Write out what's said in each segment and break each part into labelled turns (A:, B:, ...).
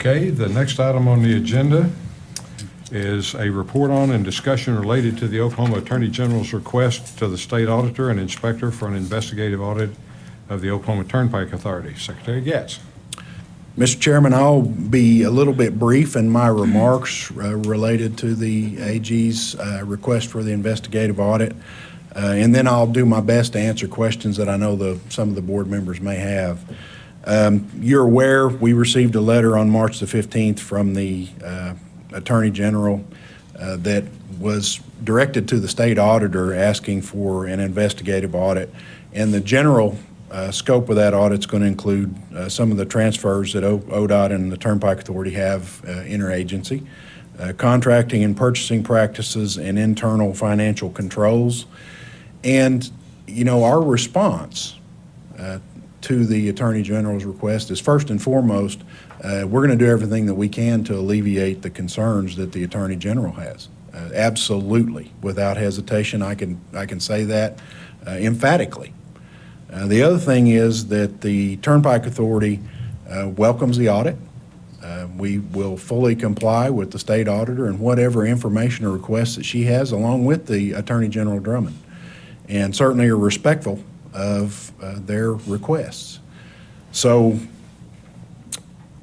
A: Okay, the next item on the agenda is a report on and discussion related to the Oklahoma Attorney General's request to the state auditor and inspector for an investigative audit of the Oklahoma Turnpike Authority. Secretary Gatz.
B: Mr. Chairman, I'll be a little bit brief in my remarks related to the AG's request for the investigative audit, and then I'll do my best to answer questions that I know some of the board members may have. You're aware we received a letter on March the 15th from the Attorney General that was directed to the state auditor asking for an investigative audit, and the general scope of that audit is going to include some of the transfers that ODOT and the Turnpike Authority have interagency, contracting and purchasing practices, and internal financial controls. And, you know, our response to the Attorney General's request is first and foremost, we're going to do everything that we can to alleviate the concerns that the Attorney General has. Absolutely, without hesitation, I can say that emphatically. The other thing is that the Turnpike Authority welcomes the audit. We will fully comply with the state auditor and whatever information or requests that she has, along with the Attorney General Drummond, and certainly are respectful of their requests. So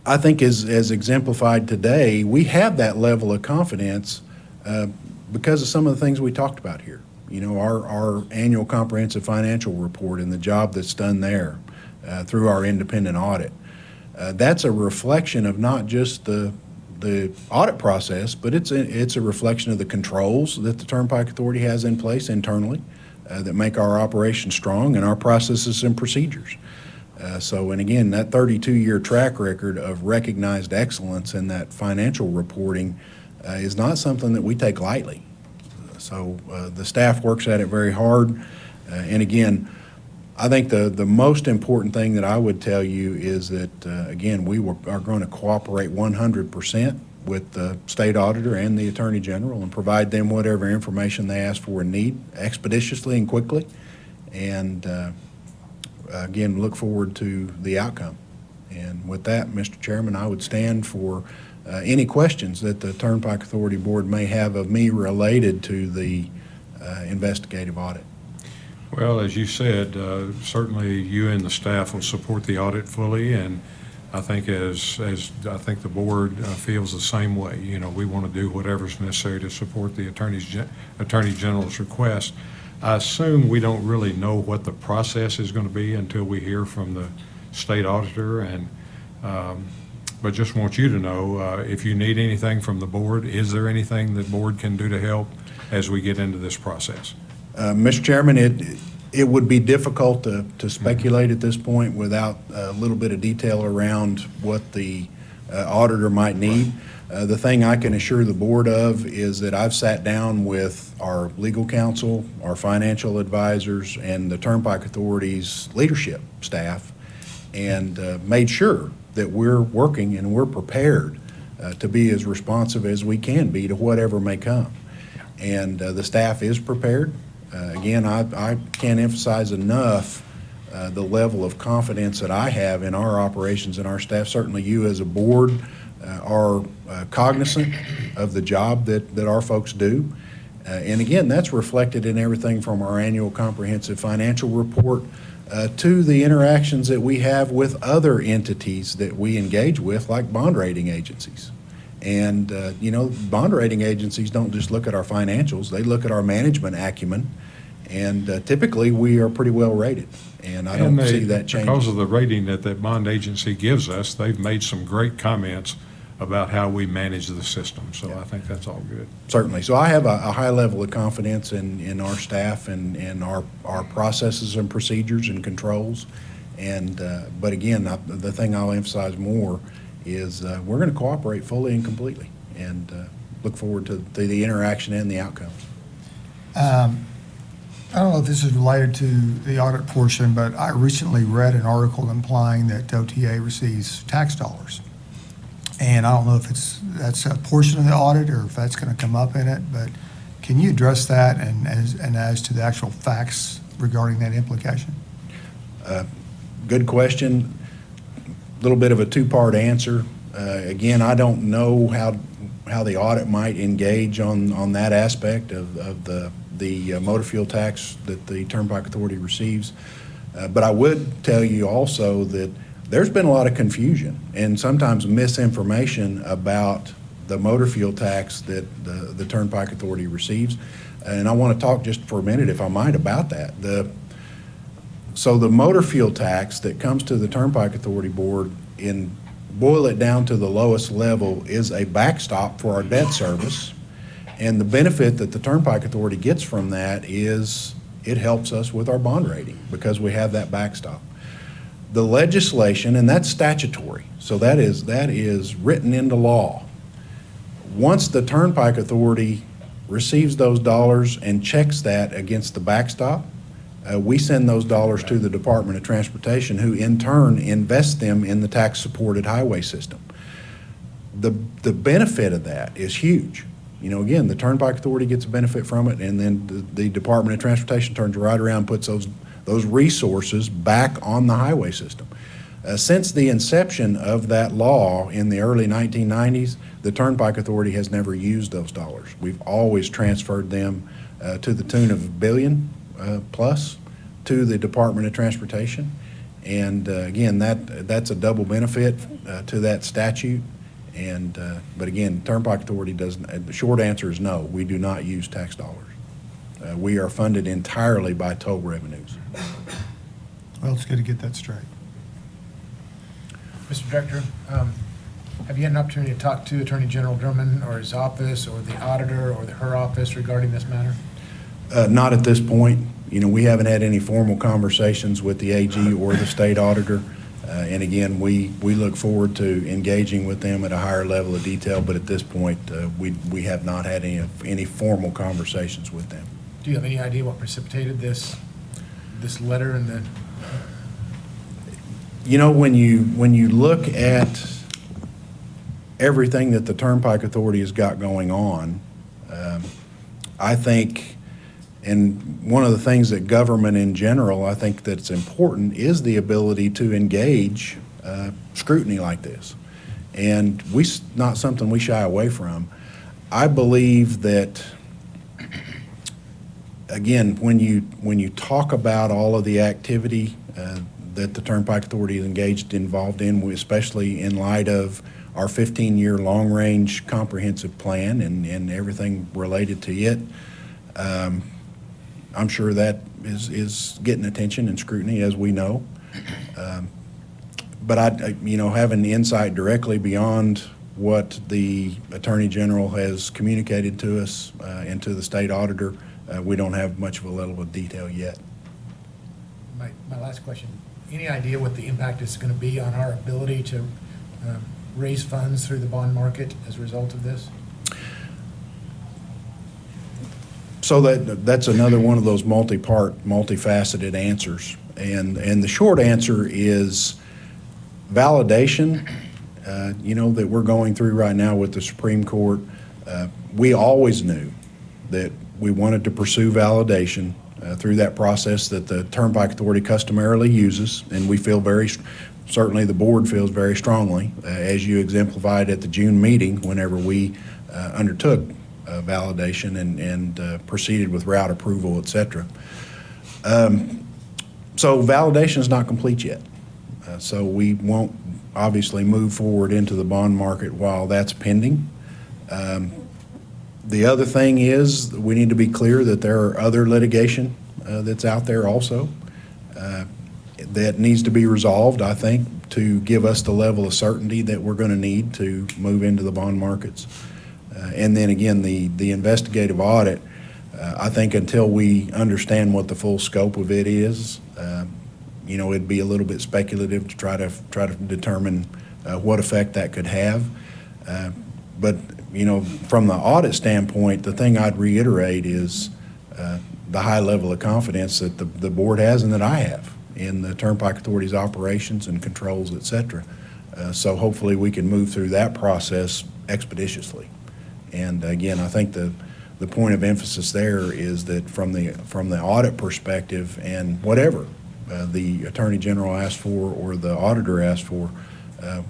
B: I think as exemplified today, we have that level of confidence because of some of the things we talked about here. You know, our annual comprehensive financial report and the job that's done there through our independent audit. That's a reflection of not just the audit process, but it's a reflection of the controls that the Turnpike Authority has in place internally that make our operation strong and our processes and procedures. And again, that 32-year track record of recognized excellence in that financial reporting is not something that we take lightly. So the staff works at it very hard. And again, I think the most important thing that I would tell you is that, again, we are going to cooperate 100% with the state auditor and the Attorney General and provide them whatever information they ask for and need expeditiously and quickly. And again, look forward to the outcome. And with that, Mr. Chairman, I would stand for any questions that the Turnpike Authority Board may have of me related to the investigative audit.
A: Well, as you said, certainly you and the staff will support the audit fully, and I think as I think the board feels the same way. You know, we want to do whatever's necessary to support the Attorney General's request. I assume we don't really know what the process is going to be until we hear from the state auditor, and but just want you to know if you need anything from the board, is there anything the board can do to help as we get into this process?
B: Mr. Chairman, it would be difficult to speculate at this point without a little bit of detail around what the auditor might need. The thing I can assure the board of is that I've sat down with our legal counsel, our financial advisors, and the Turnpike Authority's leadership staff and made sure that we're working and we're prepared to be as responsive as we can be to whatever may come. And the staff is prepared. Again, I can't emphasize enough the level of confidence that I have in our operations and our staff. Certainly you as a board are cognizant of the job that our folks do. And again, that's reflected in everything from our annual comprehensive financial report to the interactions that we have with other entities that we engage with, like bond rating agencies. And, you know, bond rating agencies don't just look at our financials, they look at our management acumen, and typically we are pretty well rated. And I don't see that changing.
A: Because of the rating that that bond agency gives us, they've made some great comments about how we manage the system. So yeah. I think that's all good.
B: Certainly. So I have a high level of confidence in our staff and our processes and procedures and controls. And but again, the thing I'll emphasize more is we're going to cooperate fully and completely, and look forward to the interaction and the outcomes.
C: I don't know if this is related to the audit portion, but I recently read an article implying that OTA receives tax dollars. And I don't know if that's a portion of the audit or if that's going to come up in it, but can you address that and as to the actual facts regarding that implication?
B: Good question. A little bit of a two-part answer. Again, I don't know how the audit might engage on that aspect of the motor fuel tax that the Turnpike Authority receives. But I would tell you also that there's been a lot of confusion and sometimes misinformation about the motor fuel tax that the Turnpike Authority receives. And I want to talk just for a minute, if I might, about that. So the motor fuel tax that comes to the Turnpike Authority Board, boil it down to the lowest level, is a backstop for our debt service. And the benefit that the Turnpike Authority gets from that is it helps us with our bond rating because we have that backstop. The legislation, and that's statutory, so that is written into law. Once the Turnpike Authority receives those dollars and checks that against the backstop, we send those dollars to the Department of Transportation, who in turn invests them in the tax-supported highway system. The benefit of that is huge. You know, again, the Turnpike Authority gets a benefit from it, and then the Department of Transportation turns right around and puts those resources back on the highway system. Since the inception of that law in the early 1990s, the Turnpike Authority has never used those dollars. We've always transferred them to the tune of $1 billion plus to the Department of Transportation. And again, that's a double benefit to that statute. And but again, Turnpike Authority doesn't. The short answer is no. We do not use tax dollars. We are funded entirely by toll revenues.
C: Well, it's good to get that straight.
D: Mr. Director, have you had an opportunity to talk to Attorney General Drummond or his office or the auditor or her office regarding this matter?
B: Not at this point. You know, we haven't had any formal conversations with the AG or the state auditor. And again, we look forward to engaging with them at a higher level of detail, but at this point, we have not had any formal conversations with them.
D: Do you have any idea what precipitated this letter and the?
B: You know, when you look at everything that the Turnpike Authority has got going on, I think, and one of the things that government in general, I think that's important, is the ability to engage scrutiny like this. And not something we shy away from. I believe that, again, when you talk about all of the activity that the Turnpike Authority is involved in, especially in light of our 15-year long-range comprehensive plan and everything related to it, I'm sure that is getting attention and scrutiny, as we know. But having the insight directly beyond what the Attorney General has communicated to us and to the state auditor, we don't have much of a level of detail yet.
D: My last question, any idea what the impact is going to be on our ability to raise funds through the bond market as a result of this?
B: So that's another one of those multi-part, multifaceted answers. And the short answer is validation, that we're going through right now with the Supreme Court. We always knew that we wanted to pursue validation through that process that the Turnpike Authority customarily uses, and we feel certainly the board feels very strongly, as you exemplified at the June meeting whenever we undertook validation and proceeded with route approval, et cetera. So validation is not complete yet. So we won't obviously move forward into the bond market while that's pending. The other thing is we need to be clear that there are other litigation that's out there also that needs to be resolved, I think, to give us the level of certainty that we're going to need to move into the bond markets. And then again, the investigative audit, I think until we understand what the full scope of it is, it'd be a little bit speculative to try to determine what effect that could have. But from the audit standpoint, the thing I'd reiterate is the high level of confidence that the board has and that I have in the Turnpike Authority's operations and controls, et cetera. So hopefully we can move through that process expeditiously. And again, I think the point of emphasis there is that from the audit perspective, and whatever the Attorney General asked for or the auditor asked for,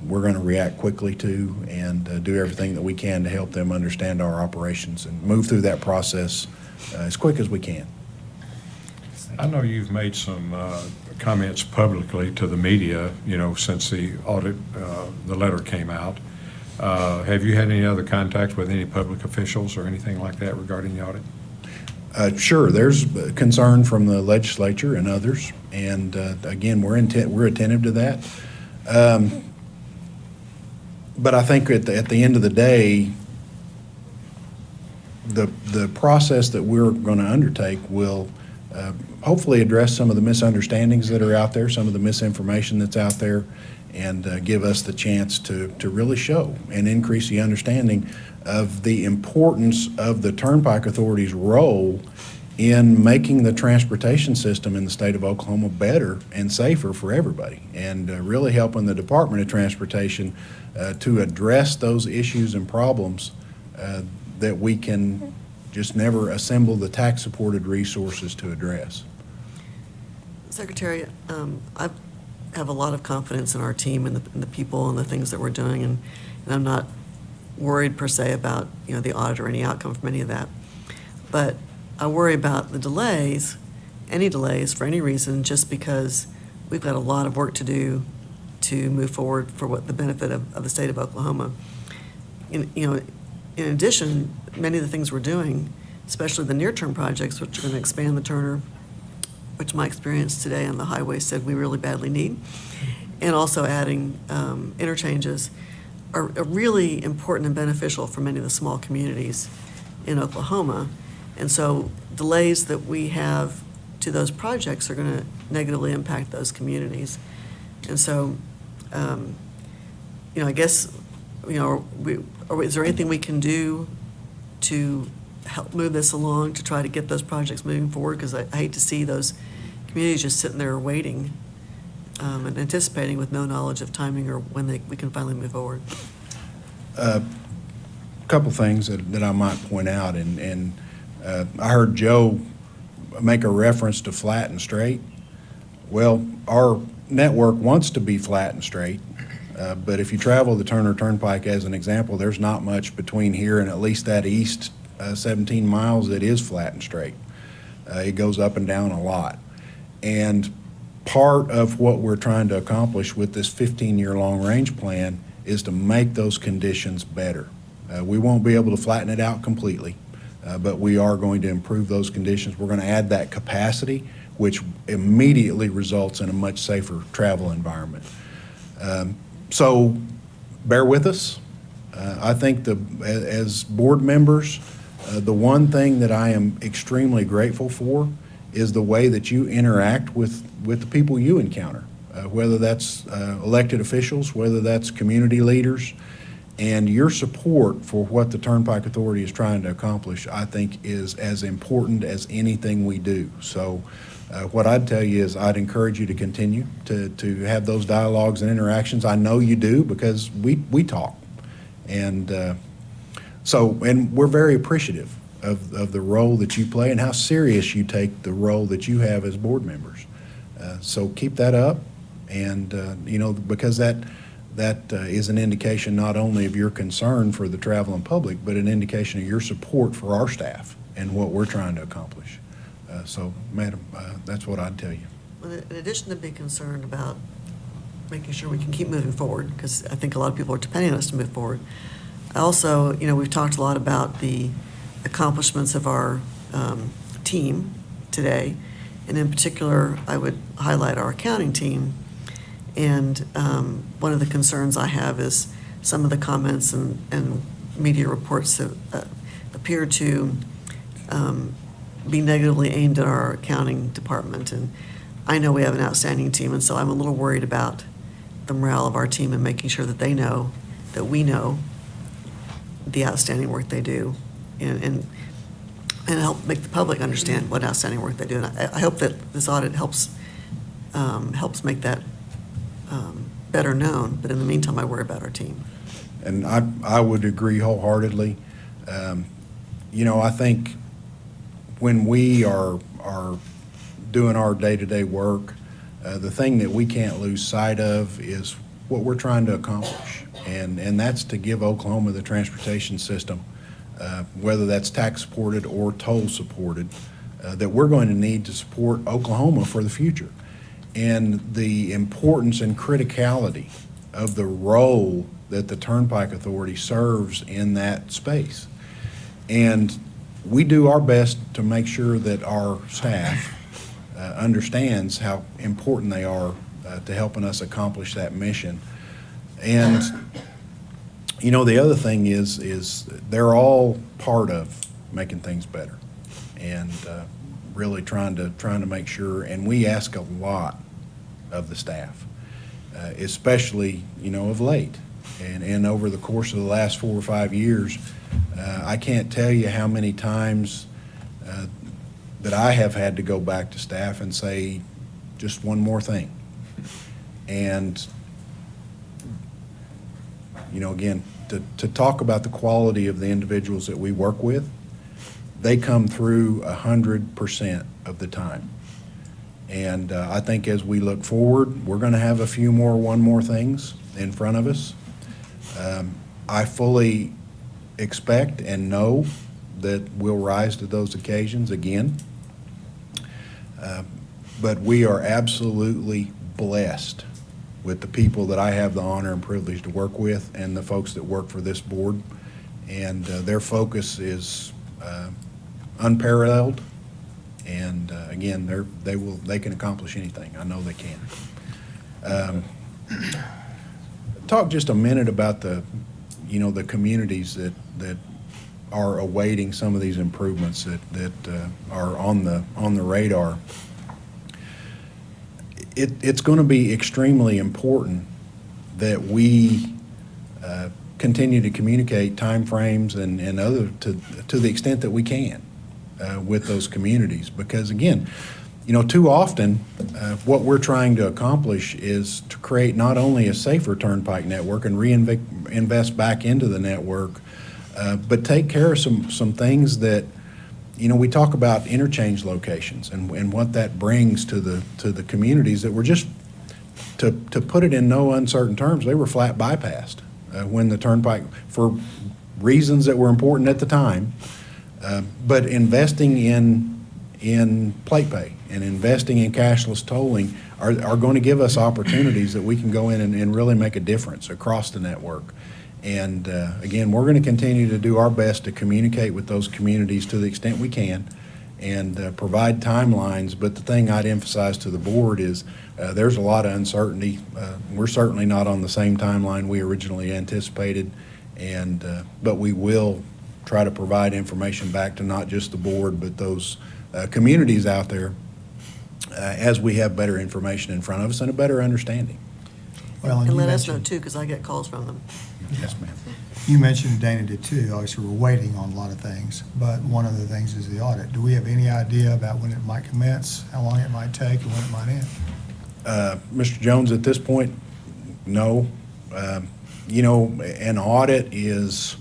B: we're going to react quickly to and do everything that we can to help them understand our operations and move through that process as quick as we can.
A: I know you've made some comments publicly to the media, since the audit, the letter came out. Have you had any other contact with any public officials or anything like that regarding the audit?
B: Sure, there's concern from the legislature and others, and again, we're attentive to that. But I think at the end of the day, the process that we're going to undertake will hopefully address some of the misunderstandings that are out there, some of the misinformation that's out there, and give us the chance to really show and increase the understanding of the importance of the Turnpike Authority's role in making the transportation system in the state of Oklahoma better and safer for everybody, and really helping the Department of Transportation to address those issues and problems that we can just never assemble the tax-supported resources to address.
E: Secretary, I have a lot of confidence in our team and the people and the things that we're doing, and I'm not worried per se about the audit or any outcome from any of that. But I worry about the delays, any delays for any reason, just because we've got a lot of work to do to move forward for what the benefit of the state of Oklahoma. In addition, many of the things we're doing, especially the near-term projects, which are going to expand the Turner, which my experience today on the highway said we really badly need, and also adding interchanges, are really important and beneficial for many of the small communities in Oklahoma. And so delays that we have to those projects are going to negatively impact those communities. And so, I guess, is there anything we can do to help move this along to try to get those projects moving forward? Because I hate to see those communities just sitting there waiting and anticipating with no knowledge of timing or when we can finally move forward.
B: A couple things that I might point out, and I heard Joe make a reference to flat and straight. Well, our network wants to be flat and straight, but if you travel the Turner Turnpike as an example, there's not much between here and at least that east 17 miles that is flat and straight. It goes up and down a lot. And part of what we're trying to accomplish with this 15-year long-range plan is to make those conditions better. We won't be able to flatten it out completely, but we are going to improve those conditions. We're going to add that capacity, which immediately results in a much safer travel environment. So bear with us. I think as board members, the one thing that I am extremely grateful for is the way that you interact with the people you encounter, whether that's elected officials, whether that's community leaders, and your support for what the Turnpike Authority is trying to accomplish, I think, is as important as anything we do. So what I'd tell you is I'd encourage you to continue to have those dialogues and interactions. I know you do because we talk. And and we're very appreciative of the role that you play and how serious you take the role that you have as board members. So keep that up, and because that is an indication not only of your concern for the traveling public, but an indication of your support for our staff and what we're trying to accomplish. So, Madam, that's what I'd tell you.
E: Well, in addition to being concerned about making sure we can keep moving forward, because I think a lot of people are depending on us to move forward, I also, we've talked a lot about the accomplishments of our team today, and in particular, I would highlight our accounting team. And one of the concerns I have is some of the comments and media reports that appear to be negatively aimed at our accounting department. And I know we have an outstanding team, and so I'm a little worried about the morale of our team and making sure that they know that we know the outstanding work they do, and help make the public understand what outstanding work they do. And I hope that this audit helps make that better known. But in the meantime, I worry about our team.
B: And I would agree wholeheartedly. I think when we are doing our day-to-day work, the thing that we can't lose sight of is what we're trying to accomplish, and that's to give Oklahoma the transportation system, whether that's tax-supported or toll-supported, that we're going to need to support Oklahoma for the future. And the importance and criticality of the role that the Turnpike Authority serves in that space. And we do our best to make sure that our staff understands how important they are to helping us accomplish that mission. And, you know, the other thing is they're all part of making things better and really trying to make sure, and we ask a lot of the staff, especially, you know, of late. And over the course of the last 4 or 5 years, I can't tell you how many times that I have had to go back to staff and say, just one more thing. And, you know, again, to talk about the quality of the individuals that we work with, they come through 100% of the time. And I think as we look forward, we're going to have a few more one more things in front of us. I fully expect and know that we'll rise to those occasions again. But we are absolutely blessed with the people that I have the honor and privilege to work with and the folks that work for this board. And their focus is unparalleled. And again, they can accomplish anything. I know they can. Talk just a minute about the communities that are awaiting some of these improvements that are on the radar. It's going to be extremely important that we continue to communicate timeframes and other to the extent that we can with those communities, because again, you know, too often what we're trying to accomplish is to create not only a safer turnpike network and reinvest back into the network, but take care of some things that, you know, we talk about interchange locations and what that brings to the communities that were just, to put it in no uncertain terms, they were flat bypassed when the turnpike, for reasons that were important at the time, but investing in plate pay and investing in cashless tolling are going to give us opportunities that we can go in and really make a difference across the network. And again, we're going to continue to do our best to communicate with those communities to the extent we can and provide timelines. But the thing I'd emphasize to the board is there's a lot of uncertainty. We're certainly not on the same timeline we originally anticipated, and but we will try to provide information back to not just the board, but those communities out there as we have better information in front of us and a better understanding.
C: Well,
E: And
C: you
E: let us know
C: mentioned-
E: too, because I get calls from them.
B: Yes, ma'am.
C: You mentioned, Dana did too, obviously we're waiting on a lot of things, but one of the things is the audit. Do we have any idea about when it might commence, how long it might take, and when it might end?
B: Mr. Jones, at this point, no. You know, an audit is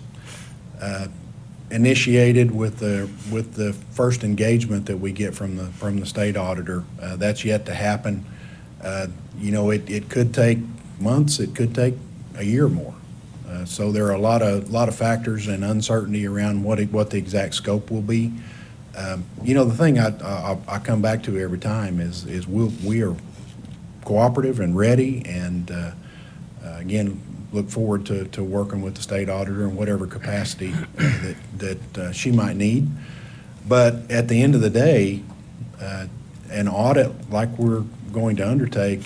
B: initiated with the first engagement that we get from the state auditor. That's yet to happen. You know, it could take months, it could take a year or more. So there are a lot of factors and uncertainty around what the exact scope will be. You know, the thing I come back to every time is we are cooperative and ready, and again, look forward to working with the state auditor in whatever capacity that she might need. But at the end of the day, an audit like we're going to undertake,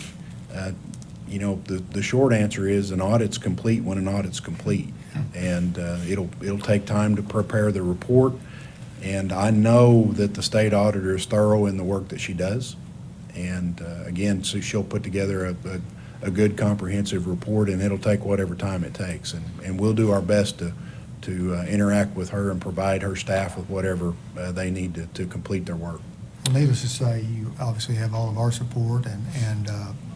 B: you know, the short answer is an audit's complete when an audit's complete. And it'll take time to prepare the report. And I know that the state auditor is thorough in the work that she does. And again, so she'll put together a good comprehensive report, and it'll take whatever time it takes. And we'll do our best to interact with her and provide her staff with whatever they need to complete their work.
C: Well, needless to say, you obviously have all of our support, and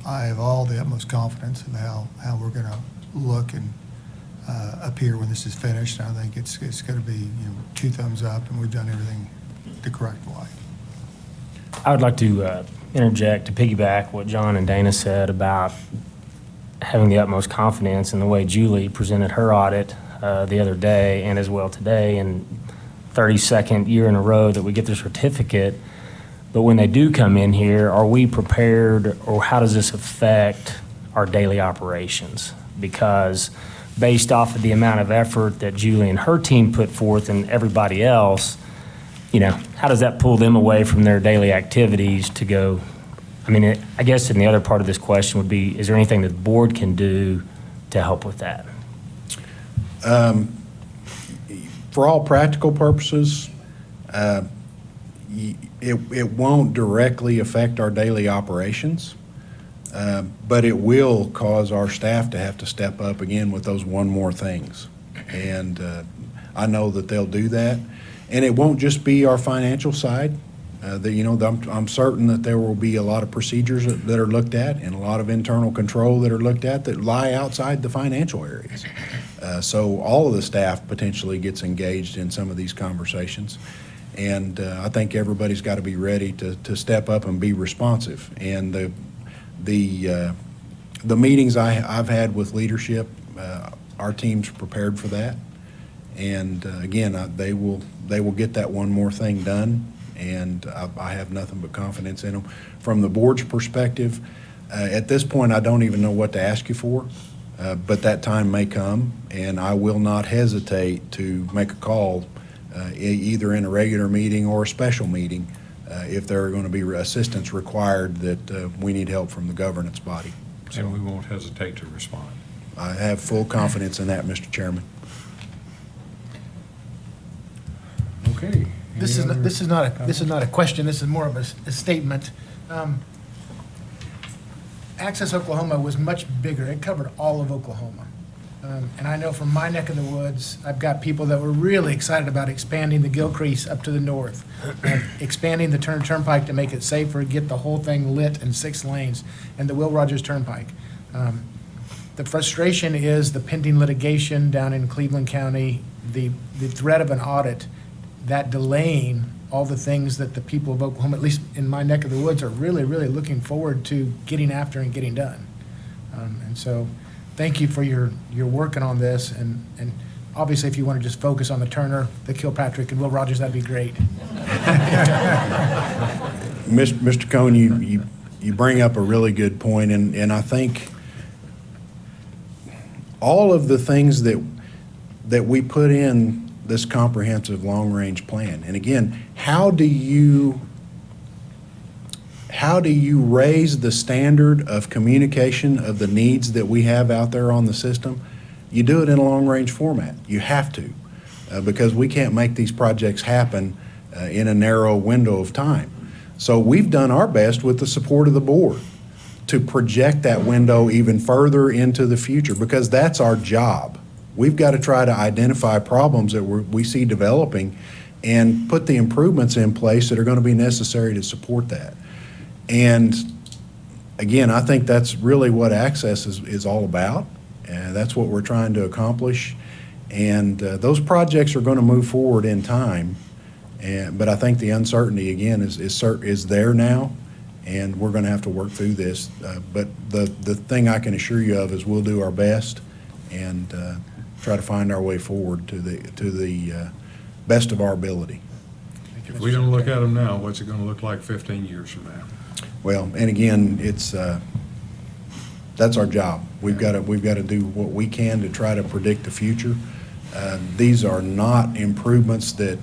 C: I have all the utmost confidence of how we're going to look and appear when this is finished. I think it's going to be, you know, 2 thumbs up, and we've done everything the correct way.
F: I would like to interject to piggyback what John and Dana said about having the utmost confidence in the way Julie presented her audit the other day and as well today, and 32nd year in a row that we get the certificate. But when they do come in here, are we prepared, or how does this affect our daily operations? Because based off of the amount of effort that Julie and her team put forth and everybody else, you know, how does that pull them away from their daily activities to go? I mean, I guess in the other part of this question would be, is there anything that the board can do to help with that?
B: For all practical purposes, it won't directly affect our daily operations, but it will cause our staff to have to step up again with those one more things. And I know that they'll do that. And it won't just be our financial side. I'm certain that there will be a lot of procedures that are looked at and a lot of internal control that are looked at that lie outside the financial areas. So all of the staff potentially gets engaged in some of these conversations. And I think everybody's got to be ready to step up and be responsive. And the meetings I've had with leadership, our team's prepared for that. And again, they will get that one more thing done. And I have nothing but confidence in them. From the board's perspective, at this point, I don't even know what to ask you for, but that time may come, and I will not hesitate to make a call either in a regular meeting or a special meeting if there are going to be assistance required that we need help from the governance body. So,
A: And we won't hesitate to respond.
B: I have full confidence in that, Mr. Chairman.
A: Okay.
D: This is not a question, this is more of a statement. Access Oklahoma was much bigger. It covered all of Oklahoma. And I know from my neck of the woods, I've got people that were really excited about expanding the Gilcrease up to the north, expanding the Turnpike to make it safer, get the whole thing lit in 6 lanes, and the Will Rogers Turnpike. The frustration is the pending litigation down in Cleveland County, the threat of an audit, that delaying all the things that the people of Oklahoma, at least in my neck of the woods, are really, really looking forward to getting after and getting done. And so thank you for your working on this. And obviously, if you want to just focus on the Turner, the Kilpatrick, and Will Rogers, that'd be great.
B: Mr. Cone, you bring up a really good point, and I think all of the things that we put in this comprehensive long-range plan. And again, how do you raise the standard of communication of the needs that we have out there on the system? You do it in a long-range format. You have to, because we can't make these projects happen in a narrow window of time. So we've done our best with the support of the board to project that window even further into the future, because that's our job. We've got to try to identify problems that we see developing and put the improvements in place that are going to be necessary to support that. And again, I think that's really what Access is all about, and that's what we're trying to accomplish. And those projects are going to move forward in time, but I think the uncertainty, again, is there now, and we're going to have to work through this. But the thing I can assure you of is we'll do our best and try to find our way forward to the best of our ability.
A: If we don't look at them now, what's it going to look like 15 years from now?
B: Well, and again, it's that's our job. We've got to do what we can to try to predict the future. These are not improvements that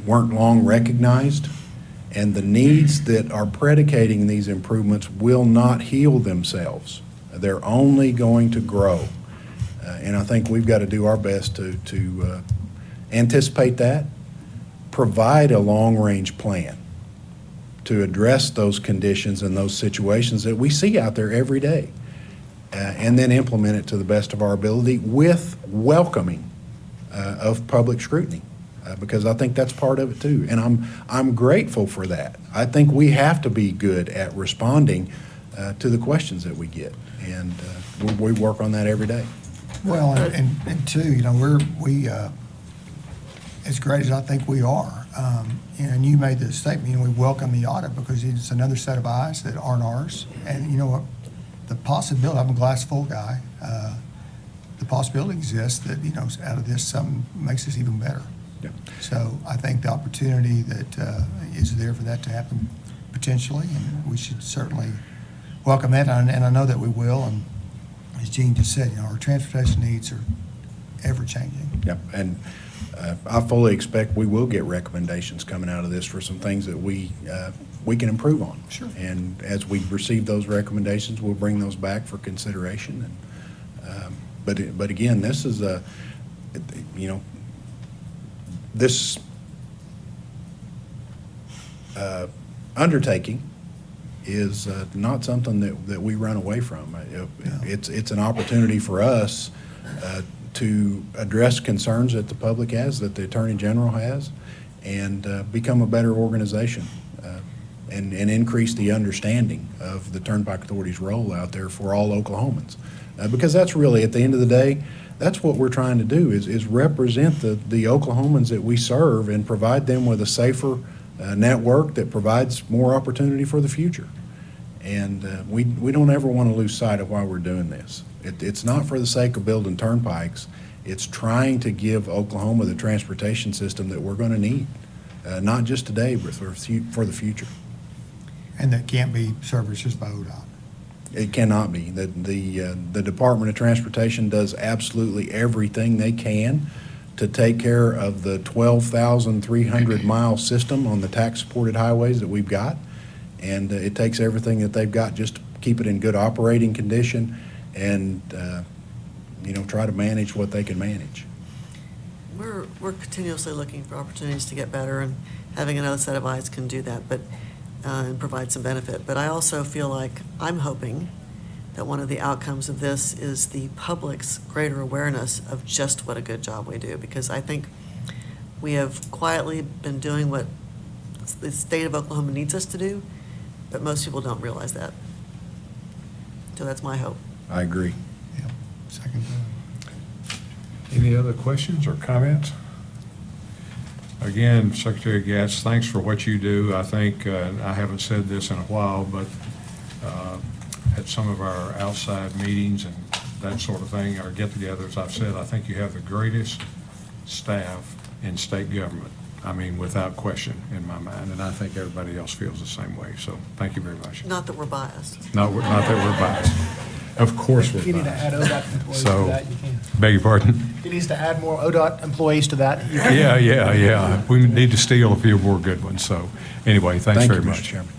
B: weren't long recognized, and the needs that are predicating these improvements will not heal themselves. They're only going to grow. And I think we've got to do our best to anticipate that, provide a long-range plan to address those conditions and those situations that we see out there every day, and then implement it to the best of our ability with welcoming of public scrutiny, because I think that's part of it too. And I'm grateful for that. I think we have to be good at responding to the questions that we get, and we work on that every day.
C: Well, and too, we as great as I think we are, and you made the statement, we welcome the audit because it's another set of eyes that aren't ours. And you know what? the possibility, I'm a glass full guy, the possibility exists that, out of this, something makes us even better.
B: Yeah.
C: So I think the opportunity that is there for that to happen potentially, and we should certainly welcome that, and I know that we will. And as Gene just said, our transportation needs are ever-changing.
B: Yep, and I fully expect we will get recommendations coming out of this for some things that we can improve on.
C: Sure.
B: And as we receive those recommendations, we'll bring those back for consideration. And but again, this is this undertaking is not something that we run away from. It's an opportunity for us to address concerns that the public has, that the Attorney General has, and become a better organization and increase the understanding of the Turnpike Authority's role out there for all Oklahomans. Because that's really, at the end of the day, that's what we're trying to do, is represent the Oklahomans that we serve and provide them with a safer network that provides more opportunity for the future. And we don't ever want to lose sight of why we're doing this. It's not for the sake of building turnpikes. It's trying to give Oklahoma the transportation system that we're going to need, not just today, but for the future.
C: And that can't be serviced just by ODOT.
B: It cannot be. The Department of Transportation does absolutely everything they can to take care of the 12,300-mile system on the tax-supported highways that we've got. And it takes everything that they've got just to keep it in good operating condition and, try to manage what they can manage.
E: We're continuously looking for opportunities to get better, and having another set of eyes can do that, but and provide some benefit. But I also feel like I'm hoping that one of the outcomes of this is the public's greater awareness of just what a good job we do, because I think we have quietly been doing what the state of Oklahoma needs us to do, but most people don't realize that. So that's my hope.
B: I agree.
C: Yeah, second.
A: Any other questions or comments? Again, Secretary Gatz, thanks for what you do. I think, I haven't said this in a while, but at some of our outside meetings and that sort of thing, our get-togethers, I've said, I think you have the greatest staff in state government. I mean, without question, in my mind, and I think everybody else feels the same way. So thank you very much.
E: Not that we're biased.
A: Not that we're biased. Of course we're
D: If you need to add
A: biased.
D: ODOT employees to
A: So,
D: that, you can.
A: beg your pardon?
D: If you need to add more ODOT employees to that, you can.
A: Yeah. We need to steal a few more good ones. So anyway, thanks
B: Thank
A: very
B: you,
A: much.
B: Mr. Chairman.